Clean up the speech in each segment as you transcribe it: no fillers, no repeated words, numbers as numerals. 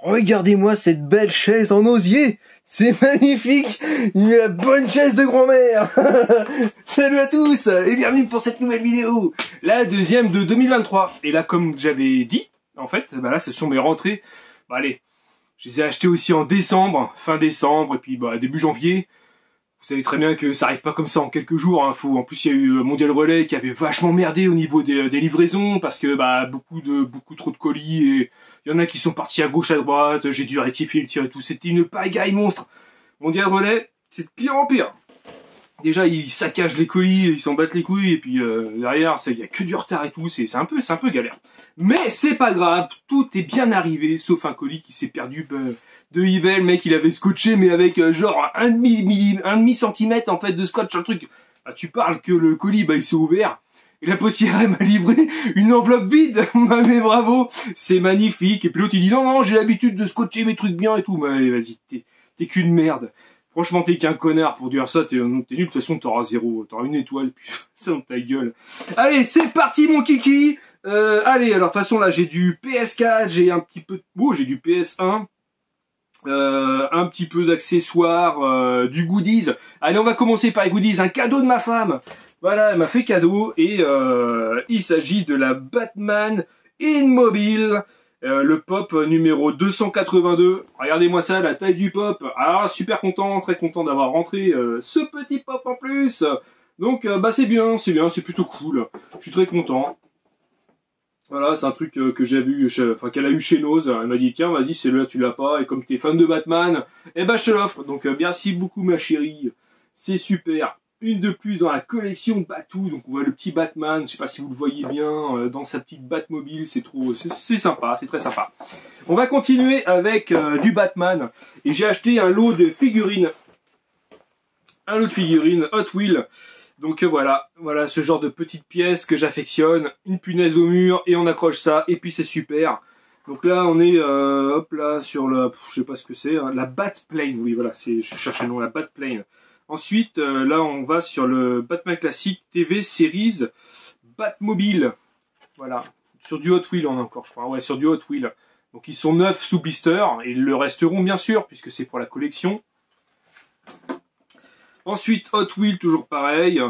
Regardez-moi cette belle chaise en osier. C'est magnifique. La bonne chaise de grand-mère. Salut à tous et bienvenue pour cette nouvelle vidéo. La deuxième de 2023. Et là, comme j'avais dit, en fait, bah là, ce sont mes rentrées. Bah allez, je les ai achetées aussi en décembre, fin décembre, et puis bah début janvier. Vous savez très bien que ça arrive pas comme ça en quelques jours. Hein. En plus, il y a eu Mondial Relais qui avait vachement merdé au niveau des livraisons parce que bah beaucoup trop de colis et il y en a qui sont partis à gauche à droite. J'ai dû rectifier le tir et tout. C'était une pagaille monstre. Mondial Relais, c'est de pire en pire. Déjà, ils saccagent les colis, ils s'en battent les couilles, et puis derrière, il y a que du retard et tout, c'est un peu galère. Mais c'est pas grave, tout est bien arrivé, sauf un colis qui s'est perdu de eBay. Le mec, il avait scotché, mais avec genre un demi centimètre en fait de scotch sur le truc. Bah, tu parles que le colis, bah il s'est ouvert, et la postière m'a livré une enveloppe vide. Mais bravo, c'est magnifique. Et puis l'autre il dit non, j'ai l'habitude de scotcher mes trucs bien et tout. Mais vas-y, t'es qu'une merde. Franchement, t'es qu'un connard pour dire ça, t'es nul, de toute façon t'auras 0, t'auras une étoile, puis ça dans ta gueule. Allez, c'est parti mon kiki. Allez, alors de toute façon là j'ai du PS4, j'ai un petit peu de... j'ai du PS1, un petit peu d'accessoires, du goodies. Allez, on va commencer par les goodies, un cadeau de ma femme. Voilà, elle m'a fait cadeau, et il s'agit de la Batman Inmobile. Le pop numéro 282. Regardez-moi ça, la taille du pop. Ah, super content, très content d'avoir rentré ce petit pop en plus. Donc, bah c'est bien, c'est plutôt cool. Je suis très content. Voilà, c'est un truc que j'ai vu, qu'elle a eu chez Nose. Elle m'a dit, tiens, vas-y, celui-là, tu l'as pas. Et comme t'es fan de Batman, eh ben, je te l'offre. Donc, merci beaucoup, ma chérie. C'est super. Une de plus dans la collection Batou. Donc on voit le petit Batman, je sais pas si vous le voyez bien, dans sa petite Batmobile, c'est sympa, c'est très sympa. On va continuer avec du Batman, et j'ai acheté un lot de figurines. Un lot de figurines Hot Wheels. Donc voilà ce genre de petites pièces que j'affectionne, une punaise au mur, et on accroche ça, et puis c'est super. Donc là on est, hop là, sur la, je sais pas ce que c'est, hein, la Batplane, oui voilà, je cherchais le nom, la Batplane. Ensuite, là, on va sur le Batman classique TV Series Batmobile. Voilà. Sur du Hot Wheel, on a encore, je crois. Ouais, sur du Hot Wheel. Donc, ils sont 9 sous blister. Et ils le resteront, bien sûr, puisque c'est pour la collection. Ensuite, Hot Wheel, toujours pareil.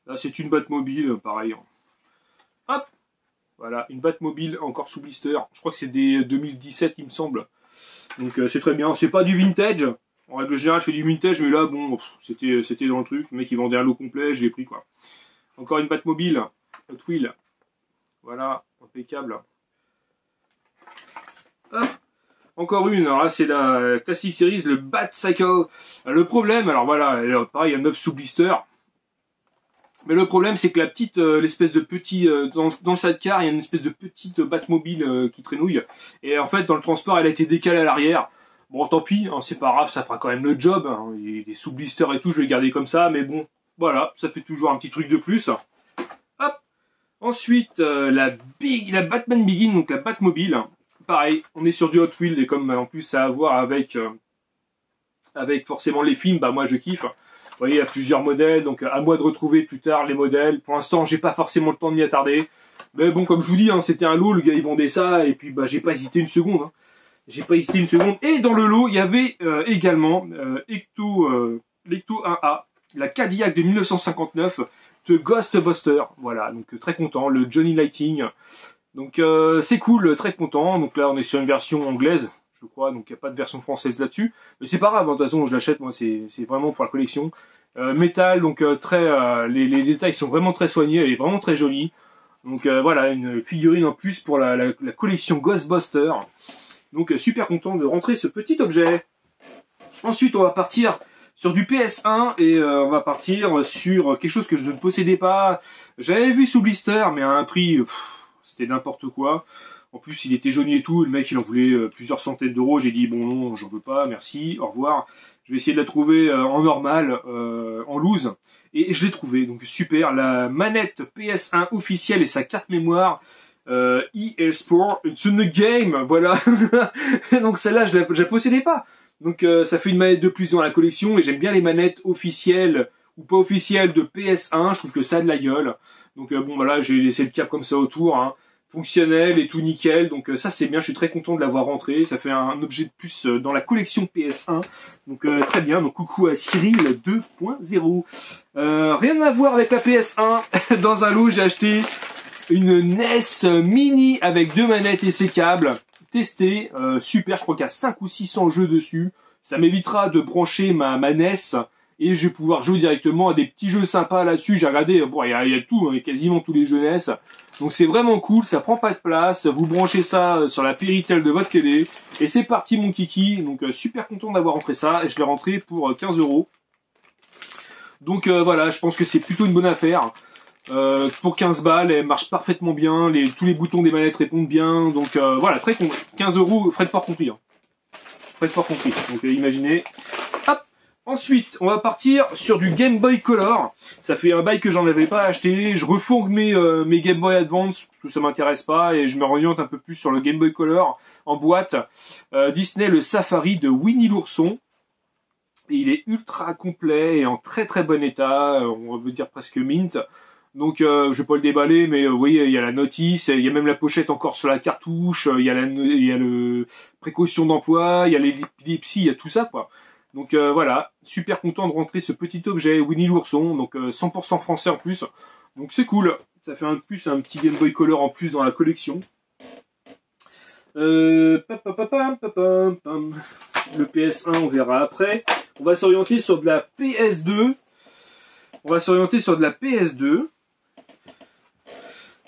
Là, c'est une Batmobile, pareil. Hop. Voilà, une Batmobile encore sous blister. Je crois que c'est des 2017, il me semble. Donc, c'est très bien. C'est pas du vintage. En règle générale, je fais du vintage, mais là, bon, c'était dans le truc. Le mec, il vendait un lot complet, je l'ai pris, quoi. Encore une Batmobile, Hot Wheel. Voilà, impeccable. Hop. Encore une, alors là, c'est la Classic Series, le Batcycle. Le problème, alors voilà, pareil, il y a 9 sous blister. Mais le problème, c'est que la petite, l'espèce de petit, dans le sidecar, il y a une espèce de petite Batmobile qui traînouille. Et en fait, dans le transport, elle a été décalée à l'arrière. Bon, tant pis, hein, c'est pas grave, ça fera quand même le job. Hein. Les sous-blisters et tout, je vais les garder comme ça, mais bon, voilà, ça fait toujours un petit truc de plus. Hop. Ensuite, la Batman Begin, donc la Batmobile. Pareil, on est sur du Hot Wheels, et comme en plus ça a à voir avec forcément les films, bah moi je kiffe. Vous voyez, il y a plusieurs modèles, donc à moi de retrouver plus tard les modèles. Pour l'instant, j'ai pas forcément le temps de m'y attarder. Mais bon, comme je vous dis, hein, c'était un lot, le gars il vendait ça, et puis bah j'ai pas hésité une seconde. Hein. J'ai pas hésité une seconde. Et dans le lot, il y avait également l'Ecto 1A, la Cadillac de 1959 de Ghostbuster. Voilà, donc très content. Le Johnny Lighting. Donc c'est cool, très content. Donc là, on est sur une version anglaise, je crois. Donc il n'y a pas de version française là-dessus. Mais c'est pas grave, hein, de toute façon, je l'achète. Moi, c'est vraiment pour la collection. Métal, donc les détails sont vraiment très soignés. Elle est vraiment très jolie. Donc voilà, une figurine en plus pour la collection Ghostbuster. Donc super content de rentrer ce petit objet. Ensuite on va partir sur du PS1 et on va partir sur quelque chose que je ne possédais pas. J'avais vu sous blister mais à un prix, c'était n'importe quoi. En plus il était jauni et tout, le mec il en voulait plusieurs centaines d'euros. J'ai dit bon non, j'en veux pas, merci, au revoir. Je vais essayer de la trouver en normal, en loose. Et je l'ai trouvé, donc super. La manette PS1 officielle et sa carte mémoire. EA Sport, it's in the game, voilà. Donc celle-là, je la possédais pas. Donc ça fait une manette de plus dans la collection, et j'aime bien les manettes officielles ou pas officielles de PS1, je trouve que ça a de la gueule. Donc bon, voilà, j'ai laissé le cap comme ça autour. Hein. fonctionnel et tout nickel, donc ça c'est bien, je suis très content de l'avoir rentré, ça fait un objet de plus dans la collection PS1, donc très bien, donc coucou à Cyril 2.0. Rien à voir avec la PS1, dans un lot j'ai acheté une NES Mini avec 2 manettes et ses câbles, testé, super, je crois qu'il y a 5 ou 600 jeux dessus, ça m'évitera de brancher ma NES, et je vais pouvoir jouer directement à des petits jeux sympas là-dessus. J'ai regardé, bon, il y a tout, hein, quasiment tous les jeux NES. Donc c'est vraiment cool, ça prend pas de place. Vous branchez ça sur la Péritel de votre télé. Et c'est parti mon kiki. Donc super content d'avoir rentré ça. Et je l'ai rentré pour 15 €. Donc voilà, je pense que c'est plutôt une bonne affaire. Pour 15 balles, elle marche parfaitement bien. Tous les boutons des manettes répondent bien. Donc voilà, très con. 15 €, frais de port compris. Hein. Frais de port compris. Donc imaginez. Hop. Ensuite, on va partir sur du Game Boy Color. Ça fait un bail que j'en avais pas acheté. Je refourgue mes Game Boy Advance, parce que ça m'intéresse pas, et je me oriente un peu plus sur le Game Boy Color en boîte. Disney, le Safari de Winnie l'ourson. Et il est ultra complet et en très très bon état. On va dire presque mint. Donc je vais pas le déballer, mais vous voyez, il y a la notice, il y a même la pochette encore sur la cartouche, il y a le précaution d'emploi, il y a l'épilepsie, il y a tout ça quoi. Donc voilà, super content de rentrer ce petit objet Winnie l'ourson, donc 100% français en plus. Donc c'est cool, ça fait un petit Game Boy Color en plus dans la collection. Le PS1 on verra après. On va s'orienter sur de la PS2.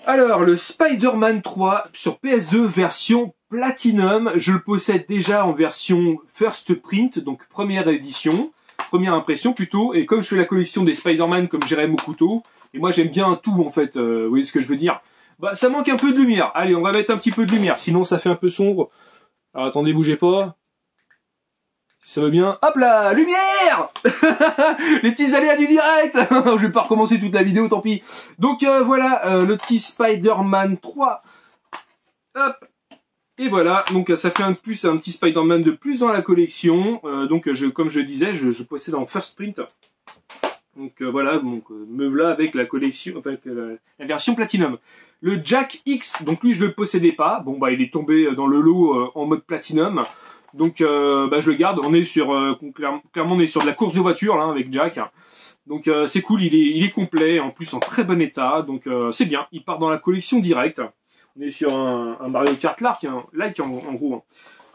Alors, le Spider-Man 3 sur PS2 version Platinum, je le possède déjà en version First Print, donc première impression plutôt, et comme je fais la collection des Spider-Man comme Jérémy au couteau, et moi j'aime bien tout en fait, vous voyez ce que je veux dire, bah ça manque un peu de lumière, allez on va mettre un petit peu de lumière, sinon ça fait un peu sombre, alors attendez bougez pas, si ça va bien, hop là, lumière. Les petits aléas du direct. Je vais pas recommencer toute la vidéo, tant pis. Donc voilà, le petit Spider-Man 3. Hop. Et voilà, donc ça fait un petit Spider-Man de plus dans la collection. Donc comme je disais, je possède en First Print. Donc voilà, donc me voilà avec la collection, avec la version Platinum. Le Jack X, donc lui je le possédais pas. Bon bah il est tombé dans le lot en mode Platinum. Donc je le garde, on est sur clairement on est sur de la course de voiture là avec Jack. Donc c'est cool, il est complet, en plus en très bon état, donc c'est bien, il part dans la collection directe. On est sur un Mario Kart like en gros. Hein.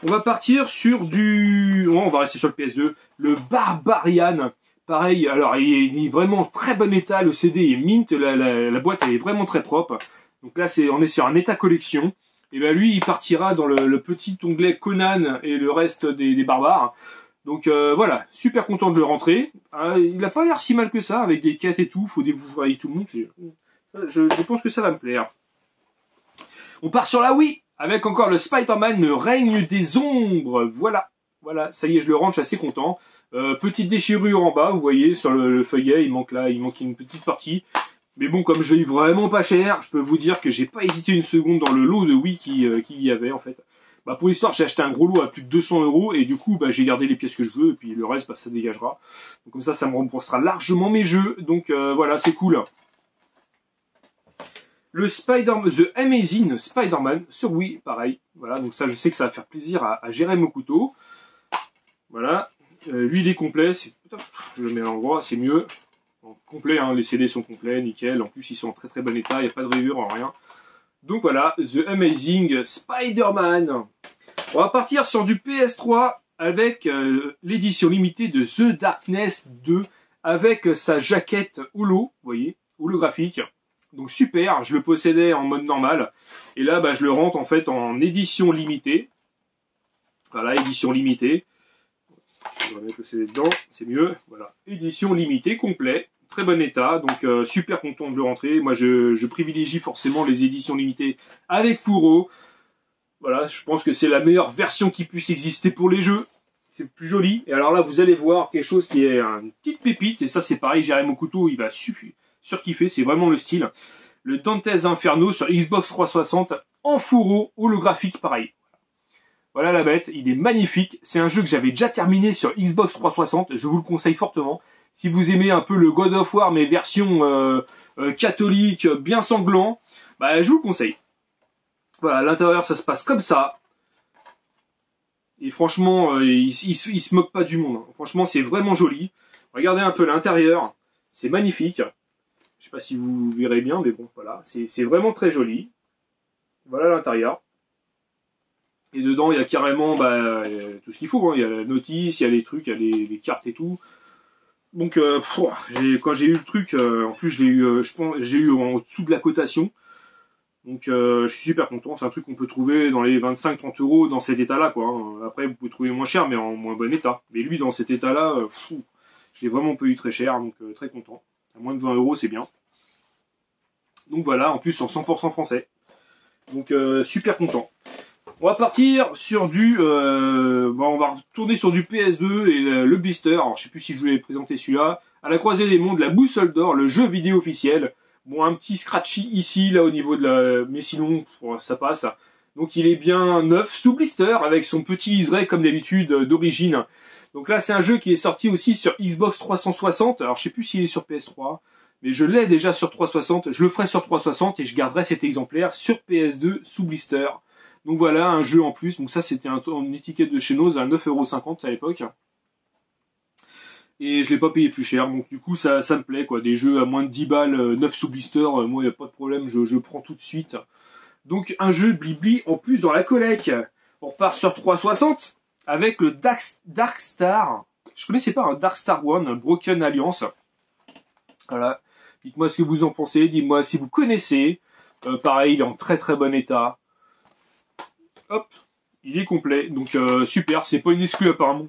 On va partir sur on va rester sur le PS2, le Barbarian. Pareil, alors il est vraiment en très bon état, le CD est mint, la boîte elle est vraiment très propre. Donc là on est sur un état collection. Et ben lui il partira dans le petit onglet Conan et le reste des barbares. Donc voilà, super content de le rentrer. Il n'a pas l'air si mal que ça, avec des quêtes et tout, faut dévoiler tout le monde. Je pense que ça va me plaire. On part sur la Wii, avec encore le Spider-Man, le règne des ombres. Voilà, ça y est, je le rentre, je suis assez content. Petite déchirure en bas, vous voyez, sur le feuillet, il manque une petite partie. Mais bon, comme je l'ai vraiment pas cher, je peux vous dire que j'ai pas hésité une seconde dans le lot de Wii qui y avait en fait. Bah pour l'histoire, j'ai acheté un gros lot à plus de 200 € et du coup, bah j'ai gardé les pièces que je veux et puis le reste, bah ça dégagera. Donc comme ça me remboursera largement mes jeux. Donc voilà, c'est cool. Le The Amazing Spider-Man sur Wii, pareil. Voilà, donc ça, je sais que ça va faire plaisir à Jérémy au couteau. Voilà, lui il est complet. Je le mets à l'endroit, c'est mieux. Complet, hein, les CD sont complets, nickel. En plus, ils sont en très très bon état, il n'y a pas de rayures, rien. Donc voilà, The Amazing Spider-Man. On va partir sur du PS3 avec l'édition limitée de The Darkness 2 avec sa jaquette holo, vous voyez, holographique. Donc super, je le possédais en mode normal. Et là, bah, je le rentre en fait en édition limitée. Voilà, édition limitée. On va mettre le CD dedans, c'est mieux. Voilà, édition limitée, complet. Très bon état, donc super content de le rentrer. Moi, je privilégie forcément les éditions limitées avec fourreau. Voilà, je pense que c'est la meilleure version qui puisse exister pour les jeux. C'est plus joli. Et alors là, vous allez voir quelque chose qui est une petite pépite. Et ça, c'est pareil, Jérémy au couteau, il va surkiffer. C'est vraiment le style. Le Dante's Inferno sur Xbox 360 en fourreau holographique, pareil. Voilà la bête, il est magnifique. C'est un jeu que j'avais déjà terminé sur Xbox 360. Je vous le conseille fortement. Si vous aimez un peu le God of War, mais version catholique, bien sanglant, bah, je vous le conseille. Voilà, à l'intérieur, ça se passe comme ça. Et franchement, il se moque pas du monde. Franchement, c'est vraiment joli. Regardez un peu l'intérieur. C'est magnifique. Je sais pas si vous verrez bien, mais bon, voilà. C'est vraiment très joli. Voilà l'intérieur. Et dedans, il y a carrément tout ce qu'il faut. Hein. Il y a la notice, il y a les trucs, il y a les cartes et tout. Donc, quand j'ai eu le truc, en plus, je l'ai eu, je pense, j'ai eu en dessous de la cotation. Donc, je suis super content. C'est un truc qu'on peut trouver dans les 25-30 € dans cet état-là, quoi. Hein. Après, vous pouvez trouver moins cher, mais en moins bon état. Mais lui, dans cet état-là, je l'ai vraiment pas eu très cher, donc très content. À moins de 20 €, c'est bien. Donc voilà, en plus en 100% français. Donc super content. On va partir sur du... on va retourner sur du PS2 et le blister. Alors je sais plus si je voulais présenter celui-là. À la croisée des mondes, la boussole d'or, le jeu vidéo officiel. Bon, un petit scratchy ici, là au niveau de la... Mais sinon, ça passe. Donc il est bien neuf, sous blister, avec son petit liseré comme d'habitude d'origine. Donc là c'est un jeu qui est sorti aussi sur Xbox 360. Alors je sais plus s'il est sur PS3. Mais je l'ai déjà sur 360, je le ferai sur 360 et je garderai cet exemplaire sur PS2 sous blister. Donc voilà, un jeu en plus. Donc ça, c'était une étiquette de chez Noz à 9,50 € à l'époque. Et je l'ai pas payé plus cher. Donc du coup, ça me plaît, quoi. Des jeux à moins de 10 balles, 9 sous blister, moi, il n'y a pas de problème, je prends tout de suite. Donc un jeu Blibli en plus dans la collecte. On repart sur 360 avec le Dark Star. Je connaissais pas un Dark Star One, Broken Alliance. Voilà. Dites-moi ce que vous en pensez, dites-moi si vous connaissez. Pareil, il est en très très bon état. Hop, il est complet. Donc super, c'est pas une exclue apparemment.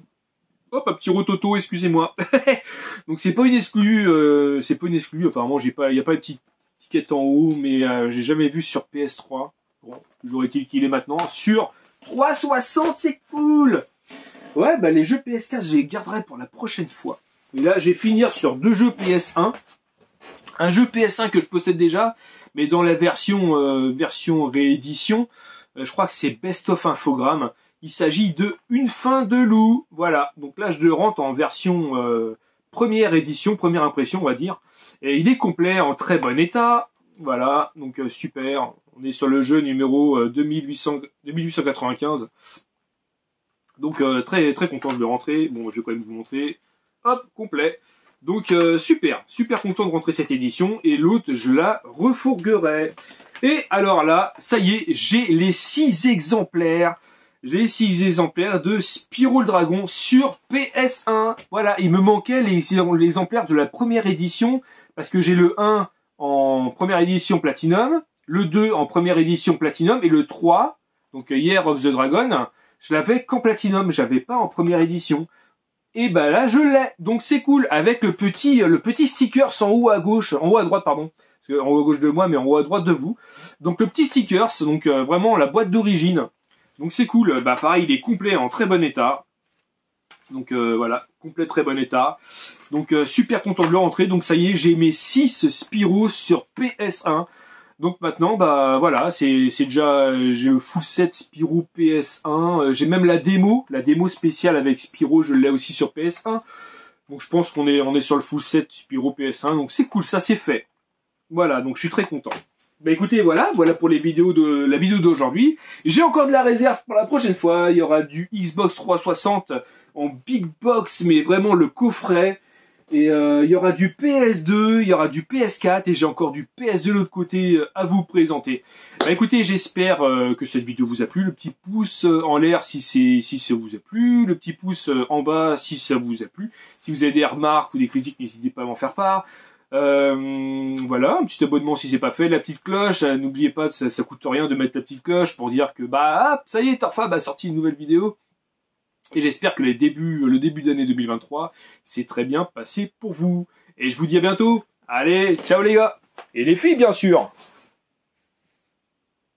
Hop, un petit rototo, excusez-moi. Donc c'est pas une exclue, apparemment, il n'y a pas de petite étiquette en haut, mais j'ai jamais vu sur PS3. Bon, toujours est-il qu'il est maintenant. Sur 360, c'est cool. Ouais, les jeux PS4, je les garderai pour la prochaine fois. Et là, je vais finir sur 2 jeux PS1. Un jeu PS1 que je possède déjà, mais dans la version réédition, je crois que c'est Best of Infogrames. Il s'agit de Une fin de loup. Voilà, donc là je le rentre en version première édition, première impression on va dire. Et il est complet, en très bon état. Voilà, donc super. On est sur le jeu numéro 2895. Donc très très content de le rentrer. Bon, je vais quand même vous montrer. Hop, complet. Donc super content de rentrer cette édition. Et l'autre, je la refourguerai. Et alors là, ça y est, j'ai les 6 exemplaires. Les 6 exemplaires de Spyro le Dragon sur PS1. Voilà, il me manquait les exemplaires de la première édition. Parce que j'ai le 1 en première édition Platinum. Le 2 en première édition Platinum. Et le 3, donc Year of the Dragon, je l'avais qu'en Platinum. J'avais pas en première édition. Et là je l'ai, donc c'est cool, avec le petit sticker en haut à gauche, en haut à droite pardon, parce que en haut à gauche de moi mais en haut à droite de vous. Donc le petit sticker, donc vraiment la boîte d'origine. Donc c'est cool, pareil il est complet en très bon état. Donc voilà, complet très bon état. Donc super content de le rentrer, donc ça y est, j'ai mes 6 Spyro sur PS1. Donc maintenant, voilà, c'est déjà, j'ai le full set Spyro PS1, j'ai même la démo spéciale avec Spyro, je l'ai aussi sur PS1. Donc je pense qu'on est sur le full set Spyro PS1, donc c'est cool, ça c'est fait. Voilà, donc je suis très content. Écoutez, voilà pour la vidéo d'aujourd'hui. J'ai encore de la réserve pour la prochaine fois, il y aura du Xbox 360 en big box, mais vraiment le coffret. Et il y aura du PS2, il y aura du PS4 et j'ai encore du PS de l'autre côté à vous présenter. Écoutez, j'espère que cette vidéo vous a plu. Le petit pouce en l'air si ça vous a plu. Le petit pouce en bas si ça vous a plu. Si vous avez des remarques ou des critiques, n'hésitez pas à m'en faire part. Voilà, un petit abonnement si c'est pas fait. La petite cloche, n'oubliez pas, ça coûte rien de mettre la petite cloche pour dire que hop, ça y est, Torfab a sorti une nouvelle vidéo. Et j'espère que le début d'année 2023 s'est très bien passé pour vous. Et je vous dis à bientôt. Allez, ciao les gars. Et les filles, bien sûr.